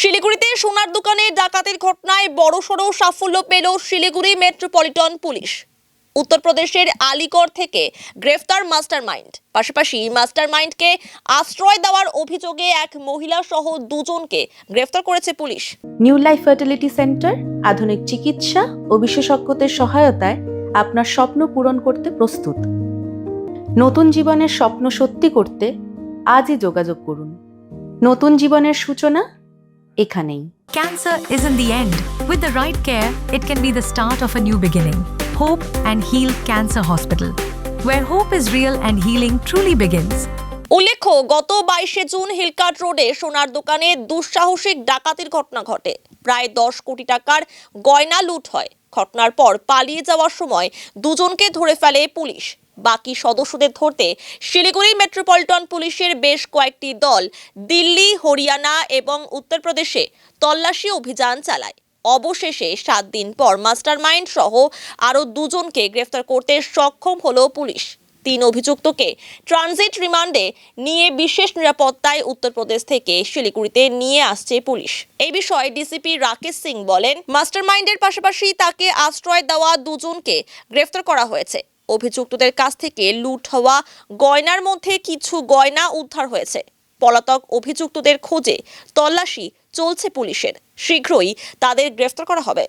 শিলিগুড়িতে সোনার দোকানে ডাকাতির ঘটনায় বড়সড় সাফল্য পেল শিলিগুড়ি মেট্রোপলিটন পুলিশ। উত্তরপ্রদেশের আলিগড় থেকে গ্রেফতার মাস্টারমাইন্ড। পাশাপাশি মাস্টারমাইন্ডকে আশ্রয় দেওয়ার অভিযোগে এক মহিলা সহ দুজনকে গ্রেফতার করেছে police. New life fertility centre আধুনিক চিকিৎসা ও বিশেষজ্ঞদের সহায়তায় আপনার স্বপ্ন পূরণ করতে প্রস্তুত। নতুন জীবনের স্বপ্ন সত্যি করতে আজই যোগাযোগ করুন। নতুন জীবনের সূচনা এখানেই। Cancer isn't the end. With the right care, it can be the start of a new beginning. Hope and Heal Cancer Hospital, where hope is real and healing truly begins. উল্লেখ্য, গত 22 জুন হিলকাট রোডে সোনার দোকানে দুঃসাহসিক ডাকাতির ঘটনা ঘটে। প্রায় 10 কোটি টাকার গয়না লুট হয়। ঘটনার পর পালিয়ে যাওয়ার সময় দুজনকে ধরে ফেলে পুলিশ। বাকি সদস্যদের ধরতে শিলিগুড়ি মেট্রোপলিটন পুলিশের বেশ কয়েকটি দল দিল্লি, হরিয়ানা এবং উত্তরপ্রদেশে তল্লাশি অভিযান চালায়। অবশেষে 7 দিন পর মাস্টারমাইন্ড সহ আরও দুজনকে গ্রেফতার করতে সক্ষম হলো পুলিশ। 3 অভিযুক্তকে ট্রানজিট রিমান্ডে নিয়ে বিশেষ নিরাপত্তায় উত্তরপ্রদেশ থেকে শিলিগুড়িতে নিয়ে আসছে পুলিশ। এই বিষয়ে ডিসিপি রাকেশ সিং বলেন, মাস্টারমাইন্ডের পাশাপাশি তাকে আশ্রয় দেওয়া দুজনকে গ্রেফতার করা হয়েছে। অভিযুক্তদের কাছ থেকে লুট হওয়া গয়নার মধ্যে কিছু গয়না উদ্ধার হয়েছে। পলাতক অভিযুক্তদের খোঁজে তল্লাশি চলছে পুলিশের। শীঘ্রই তাদের গ্রেফতার করা হবে।